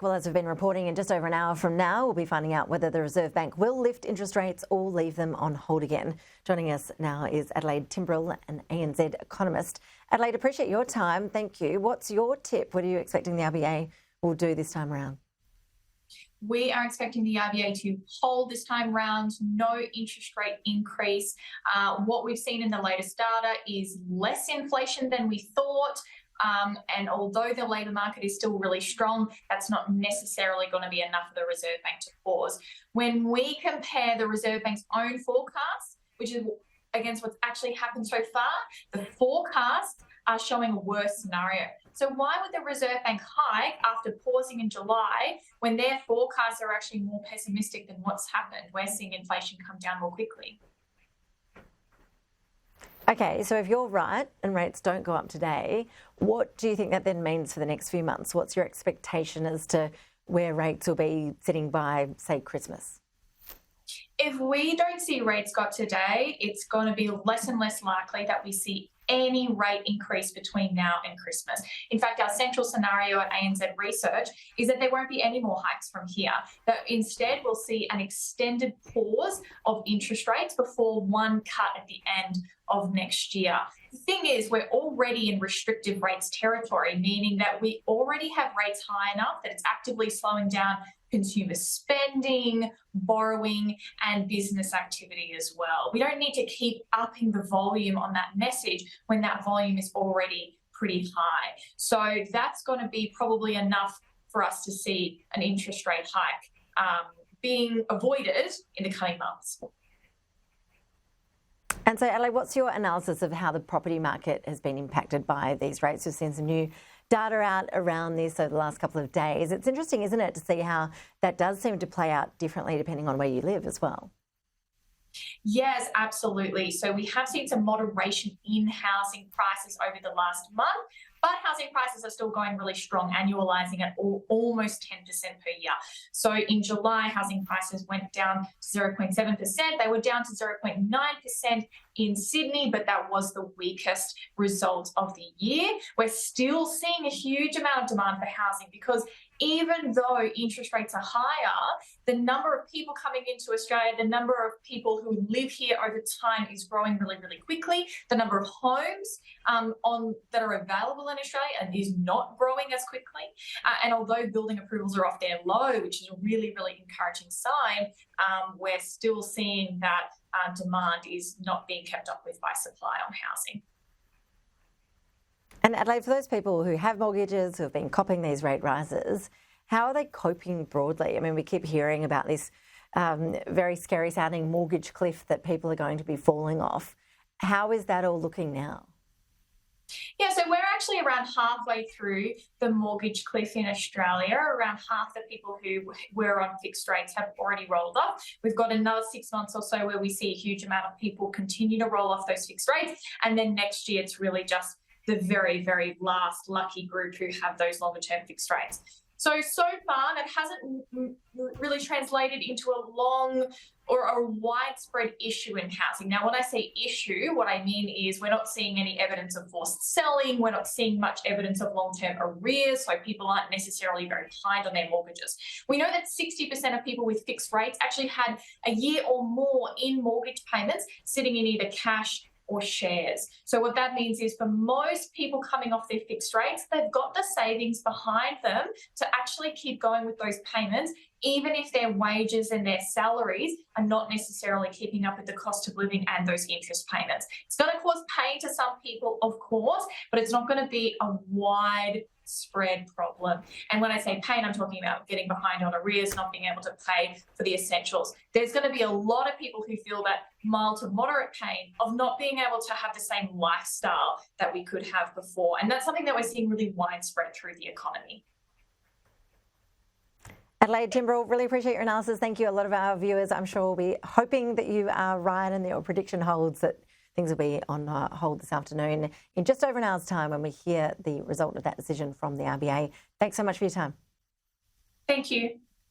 Well, as we've been reporting, in just over an hour from now, we'll be finding out whether the Reserve Bank will lift interest rates or leave them on hold again. Joining us now is Adelaide Timbrell, an ANZ economist. Adelaide, appreciate your time. Thank you. What's your tip? What are you expecting the RBA will do this time around? We are expecting the RBA to hold this time round, no interest rate increase. What we've seen in the latest data is less inflation than we thought. And although the labour market is still really strong, that's not necessarily going to be enough for the Reserve Bank to pause. When we compare the Reserve Bank's own forecast, which is against what's actually happened so far, the forecasts are showing a worse scenario. So why would the Reserve Bank hike after pausing in July when their forecasts are actually more pessimistic than what's happened? We're seeing inflation come down more quickly. Okay, so if you're right and rates don't go up today, what do you think that then means for the next few months? What's your expectation as to where rates will be sitting by, say, Christmas? If we don't see rates go up today, it's going to be less and less likely that we see any rate increase between now and Christmas. In fact, our central scenario at ANZ Research is that there won't be any more hikes from here. That instead, we'll see an extended pause of interest rates before one cut at the end of next year. The thing is, we're already in restrictive rates territory, meaning that we already have rates high enough that it's actively slowing down consumer spending, borrowing, and business activity as well. We don't need to keep upping the volume on that message when that volume is already pretty high. So that's going to be probably enough for us to see an interest rate hike being avoided in the coming months. And so, Adelaide, what's your analysis of how the property market has been impacted by these rates? We've seen some new data out around this over the last couple of days. It's interesting, isn't it, to see how that does seem to play out differently depending on where you live as well. Yes, absolutely. So we have seen some moderation in housing prices over the last month, but housing prices are still going really strong, annualising at almost 10% per year. So in July, housing prices went down to 0.7%. They were down to 0.9% in Sydney, but that was the weakest result of the year. We're still seeing a huge amount of demand for housing because even though interest rates are higher, the number of people coming into Australia, the number of people who live here over time is growing really, really quickly. The number of homes that are available in Australia is not growing as quickly. And although building approvals are off their low, which is a really, really encouraging sign, we're still seeing that demand is not being kept up with by supply on housing. And Adelaide, for those people who have mortgages, who have been copping these rate rises, how are they coping broadly? I mean, we keep hearing about this very scary sounding mortgage cliff that people are going to be falling off. How is that all looking now? Yeah, so we're actually around halfway through the mortgage cliff in Australia. Around half the people who were on fixed rates have already rolled off. We've got another 6 months or so where we see a huge amount of people continue to roll off those fixed rates. And then next year, it's really just the very, very last lucky group who have those longer term fixed rates. So far, that hasn't really translated into a long or a widespread issue in housing. Now, when I say issue, what I mean is we're not seeing any evidence of forced selling. We're not seeing much evidence of long-term arrears, so people aren't necessarily very behind on their mortgages. We know that 60% of people with fixed rates actually had a year or more in mortgage payments sitting in either cash or shares. So what that means is for most people coming off their fixed rates, they've got the savings behind them to actually keep going with those payments, even if their wages and their salaries are not necessarily keeping up with the cost of living and those interest payments. It's going to cause pain to some people, of course, but it's not going to be a widespread problem. And when I say pain, I'm talking about getting behind on arrears, not being able to pay for the essentials. There's going to be a lot of people who feel that mild to moderate pain of not being able to have the same lifestyle that we could have before. And that's something that we're seeing really widespread through the economy. Adelaide Timbrell, really appreciate your analysis. Thank you. A lot of our viewers, I'm sure, will be hoping that you are right and that your prediction holds, that things will be on hold this afternoon in just over an hour's time when we hear the result of that decision from the RBA. Thanks so much for your time. Thank you.